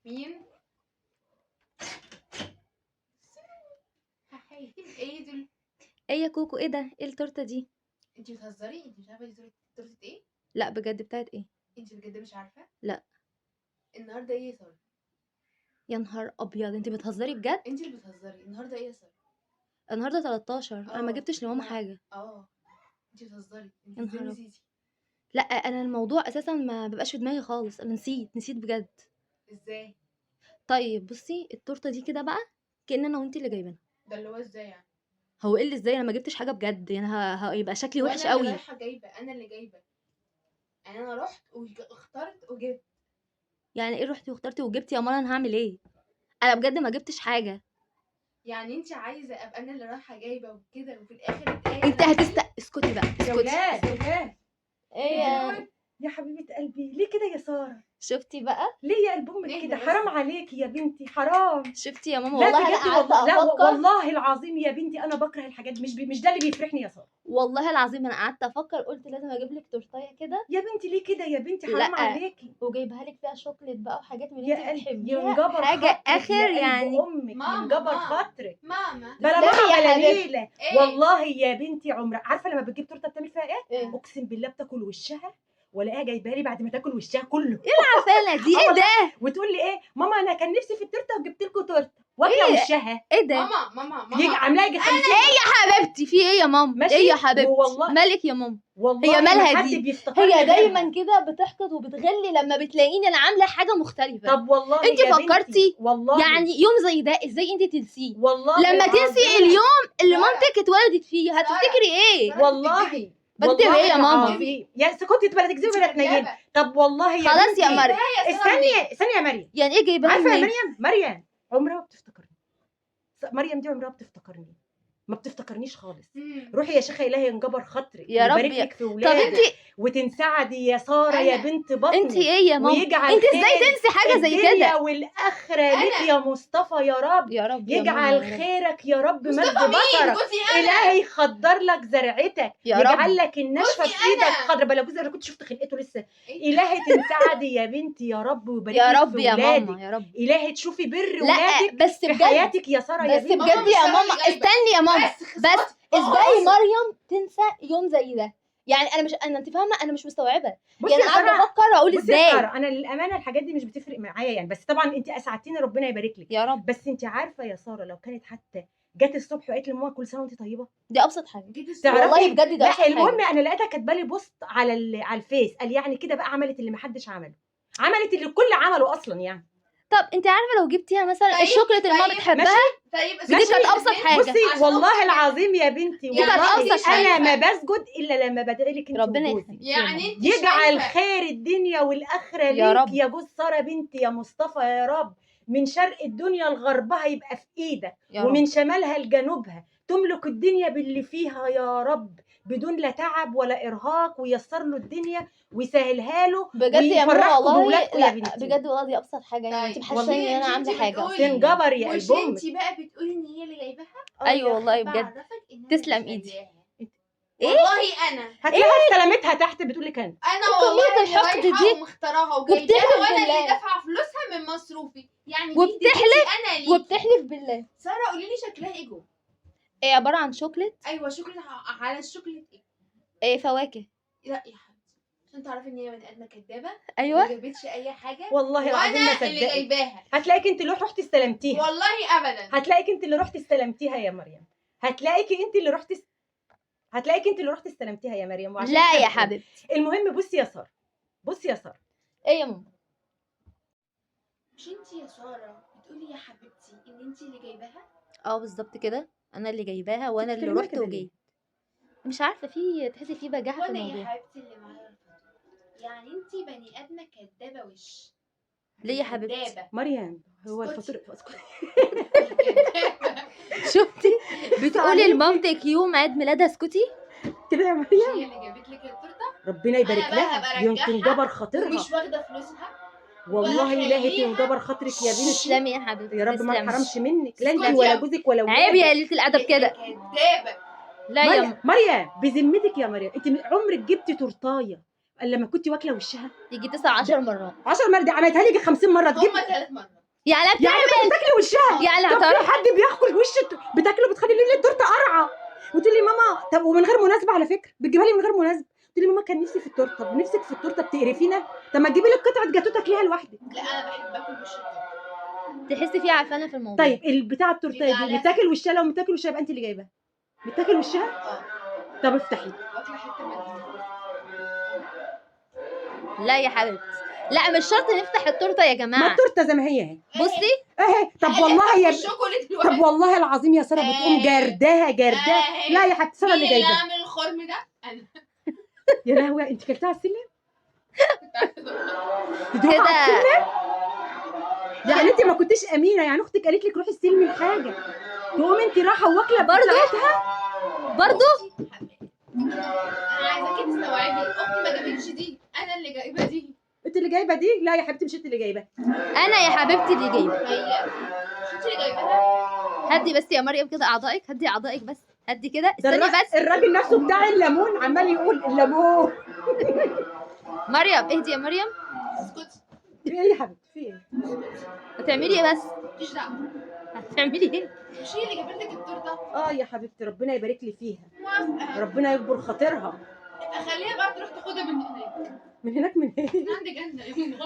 مين؟ ايه دول؟ ايه يا كوكو، ايه ده؟ ايه التورته دي؟ انت بتهزري؟ انت مش عارفه دي تورته ايه؟ لا بجد، بتاعت ايه؟ انت بجد مش عارفه؟ لا. النهارده ايه يا ساره؟ يا نهار ابيض، انت بتهزري بجد؟ انت اللي بتهزري. النهارده ايه يا ساره؟ النهارده 13. انا ما جبتش لماما لا. حاجه. انت بتهزري. انت يا ازاي نهار نسيتي؟ لا، انا الموضوع اساسا ما بيبقاش في دماغي خالص. انا نسيت بجد. ازاي؟ طيب بصي، التورته دي كده بقى كأن انا وانت اللي جايبينها. ده اللي هو ازاي يعني؟ هو ايه اللي ازاي؟ انا ما جبتش حاجه بجد يعني. هيبقى شكلي وحش وانا اللي قوي. رايحه جايبه، انا اللي جايبه. يعني انا رحت واخترت وجبت. يعني ايه رحتي واخترتي وجبتي؟ يا ماما انا هعمل ايه؟ انا بجد ما جبتش حاجه. يعني انت عايزه ابقى انا اللي رايحه جايبه وكده وفي الاخر انت اسكتي بقى، يا اسكتي. ولاد يا ولاد، ايه يا حبيبه قلبي، ليه كده يا ساره؟ شفتي بقى؟ ليه يا قلب امك نهدى كده؟ بس. حرام عليكي يا بنتي، حرام. شفتي يا ماما؟ لا والله انا بجد قعدت والله، لا افكر. والله العظيم يا بنتي انا بكره الحاجات دي، مش ده اللي بيفرحني يا ساره. والله العظيم انا قعدت افكر، قلت لازم اجيب لك تورتايه كده يا بنتي ليه كده يا بنتي؟ حرام لا. عليكي وجايبها لك فيها شوكليت بقى وحاجات من اللي يا انت قلبي، بتحبيها. ينجبر حاجه خاطرك اخر يا قلب يعني. امك، ماما، ينجبر ماما. خاطرك. ماما بلا تسلمي ماما يا بلا حبيبتي. نيله. ايه؟ والله يا بنتي عمرها عارفه لما بتجيب تورته بتعمل فيها ايه؟ ايه اقسم بالله بتاكل وشها، ولاقيها جايبها لي بعد ما تاكل وشها كله. العفانه دي؟ ايه ده؟ وتقول لي ايه ماما انا كان نفسي في التورته وجبت لكم تورته واكله إيه؟ وشها. ايه ده؟ ماما يجي عاملاها يجي 50. حبيبتي في ايه يا ماما؟ ماشي. ايه يا حبيبتي؟ والله مالك يا ماما؟ والله هي ما مالها حد دي؟ بيفتكرني هي دايما غيرها. كده بتحقد وبتغلي لما بتلاقيني انا عامله حاجه مختلفه. طب والله انت يا فكرتي؟ بنتي والله يعني يوم زي ده ازاي انت تنسيه؟ والله لما تنسي العظيم. اليوم اللي سارة. مامتك اتولدت فيه هتفتكري ايه؟ سارة. والله بكتب ايه يا ماما؟ العظيم. يا سكوتي بلا تكذبي ولا تنيمي. كدابة. طب والله يا خلاص بنتي يا مريم. استني يا مريم. يعني ايه جايباها عارفه يا منين؟ مريم عمرها ما بتفتكرني. مريم دي عمرها بتفتكرني، ما بتفتكرنيش خالص. روحي يا شيخه الهي ينجبر خاطرك يا رب ويبارك لك في طب ولادك انت وتنسعدي يا ساره يا بنت بطني. انت ايه يا ماما؟ ويجعل انت ازاي خير تنسي حاجه زي الدنيا كده؟ والاخره لك يا مصطفى يا رب. يا رب يا يجعل ماما يا رب. خيرك يا رب مد مصطفى مين؟ بصرك. جوزي انا. الهي يخضر لك زرعتك، يا يجعل رب. لك النشفه جوزي في ايدك أنا. خضرا. بلا جوزي انا كنت شفت خلقته لسه. إيه؟ الهي تنسعدي يا بنتي يا رب ويبارك يا لك رب في يا ولادك. ماما يا رب. الهي تشوفي بر لا ولادك بس في بجد، حياتك يا ساره يا بس بنتي. بجد ماما مش يا سارة ماما اللي جايبة. استني يا ماما. بس ازاي بص. مريم تنسى يوم زي ده؟ يعني انا مش انت فاهمه، انا مش مستوعبه. بصي يعني يا قاعده ساره، افكر اقول بصي يا ازاي. ساره انا للامانه الحاجات دي مش بتفرق معايا يعني، بس طبعا انت اسعدتيني ربنا يبارك لك. يا رب. بس انت عارفه يا ساره لو كانت حتى جت الصبح وقالت لماما كل سنه وانت طيبه، دي ابسط حاجه. تعرفي والله بجد دي ابسط لا المهم حاجه. انا لقيتها كاتبه لي بوست على الفيس، قال يعني كده بقى عملت اللي محدش عمله، عملت اللي الكل عمله اصلا يعني. طب انت عارفه لو جبتيها مثلا طيب، الشوكولاته اللي ماما طيب، بتحبها طيب دي كانت ابسط حاجه. بصي عشان والله أبسط العظيم يا بنتي دي كانت والله أبسط انا حاجة. ما بسجد الا لما بدعي لك انت ربنا وجوزي. يخليك. يعني انت يجعل شايفة. خير الدنيا والاخره يا ليك رب. يا جوز ساره بنتي يا مصطفى يا رب. من شرق الدنيا لغربها يبقى في ايدك، يا ومن رب. شمالها لجنوبها تملك الدنيا باللي فيها يا رب، بدون لا تعب ولا ارهاق، ويسر له الدنيا ويسهلها له بجد يا ماما ويفرحكم والله. بولادكم يا لا بنتي. بجد والله دي ابسط حاجه. يعني انت طيب، محسساني ان انا عامله حاجه اصلا. تنجبر يا مش قلب امك. انت بقى بتقولي ان هي اللي جايباها؟ ايوه والله بجد. بعرفك ان انا تسلم اللي ايدي. شارياها. إيه؟ والله انا هتلاقيها استلمتها تحت بتقول لك انا والله كمية اللي الحقد رايحة دي. ومختارها وبتحلف وجايباها وانا بالله. اللي دافعه فلوسها من مصروفي. يعني دي وبتحلف هديتي انا ليكي. وبتحلف بالله. ساره قولي لي شكلها ايه جوه؟ ايه عباره عن شوكليت. ايوه شوكليت. على الشوكليت ايه؟ ايه فواكه. لا يا حبيبتي، عشان تعرفي ان هي بني ادمه كدابه. ايوه. ما جابتش اي حاجه والله العظيم ما وانا اللي صدقت. جايباها. هتلاقيك انت اللي رحتي استلمتيها. والله ابدا. هتلاقيك انت اللي رحتي استلمتيها يا مريم. هتلاقيك انت اللي رحتي استلمتيها يا مريم. وعشان لا كده يا بتقولي. حبيبتي. المهم بصي يا ساره، بصي يا ساره، ايه يا ماما؟ مش انت يا ساره بتقولي يا حبيبتي ان انت اللي جايباها؟ اه بالظبط كده، انا اللي جايباها وانا اللي بتتكلمي رحت كده وجيت. مش عارفه، في تحسي في بجاحه في وانا يا الموضوع. حبيبتي اللي معايا الفاتوره. يعني انت بني ادمه كدابه وش. ليه يا حبيبتي؟ كدابه. مريم هو اسكتي. الفاتوره كدابه. شفتي بتقولي لمامتك يوم عيد ميلادها اسكتي. كده يا مش مريم. هي اللي جابت لك التورته؟ ربنا يبارك أنا بقى لها هبقى يمكن أرجعها جبر خاطرها. ومش واخده فلوسها. والله الهي وهخليها. تنجبر خاطرك يا بنتي. تسلمي يا حبيبتي. يا رب ما تسلمي. نحرمش منك، لا انت اسكتي ولا يا- جوزك ولا ولادك. عيب يا قلة الادب كده. كدابه. لا يا مريم بذمتك يا مريم انت عمرك جبتي تورتايه الا لما كنتي واكله وشها؟ يجي 19 مرات. 10 مرات دي عملتها لي 50 مره تجيب. هما 3 مرات. يعني يعني بتعمل بتاكلي وشها. يعني طب في هتعرف حد بياكل وش بتاكله بتخلي لي التورته قرعه وتقول لي ماما. طب ومن غير مناسبه على فكره بتجيبها لي من غير مناسبه. تقول لي ماما كان نفسي في التورته. طب نفسك في التورته بتقرفينا. طب ما تجيبي لك قطعه جاتوه تاكليها لوحدك. لا انا بحب اكل وش التورته. تحسي فيها عارفانه في الموضوع. طيب البتاع التورته بيبقى دي عليها بتاكل وشها. لو بتاكل وشها يبقى انت اللي جايباها. بتاكل وشها. اه طب افتحي. واكله حته منها. لا يا حبيبتي، لا مش شرط نفتح التورته يا ما جماعه. التورته زي ما هي اهي. بصي اهي. طب والله يا الشوكولاته طب الواحد. والله العظيم يا ساره بتقوم جرداها جرداها. لا يا حبيبتي ساره اللي مين اللي جايباها. عامل الخرم ده؟ انا يا لهوي انت كلتها على السلم؟ كنت عايزة تدوقها على كده. السلم؟ يعني انت ما كنتيش امينه. يعني اختك قالت لك روحي استلمي الحاجه تقوم انت رايحه واكله برضو انا عايزاكي تستوعبي اختي ما جابتش دي، انا اللي جايبه دي. انت اللي جايبه دي. لا يا حبيبتي مش انت اللي جايباها. انا يا حبيبتي اللي جايبه. هي مش انت اللي جايباها. هدي بس يا مريم كده اعضائك، هدي اعضائك بس، هدي كده ده استني بس. الراجل نفسه بتاع الليمون عمال يقول الليمون. مريم اهدي يا مريم. اسكتي في ايه يا حبيبتي في ايه؟ هتعملي ايه بس؟ مفيش دعوه. هتعملي ايه؟ مش هي اللي جابت لك التورته؟ اه يا حبيبتي ربنا يبارك لي فيها. موافقه. ربنا يكبر خاطرها. اخليها بقى تروح تاخدها من هناك. من هناك من هنا. عندي جنه يا ماما.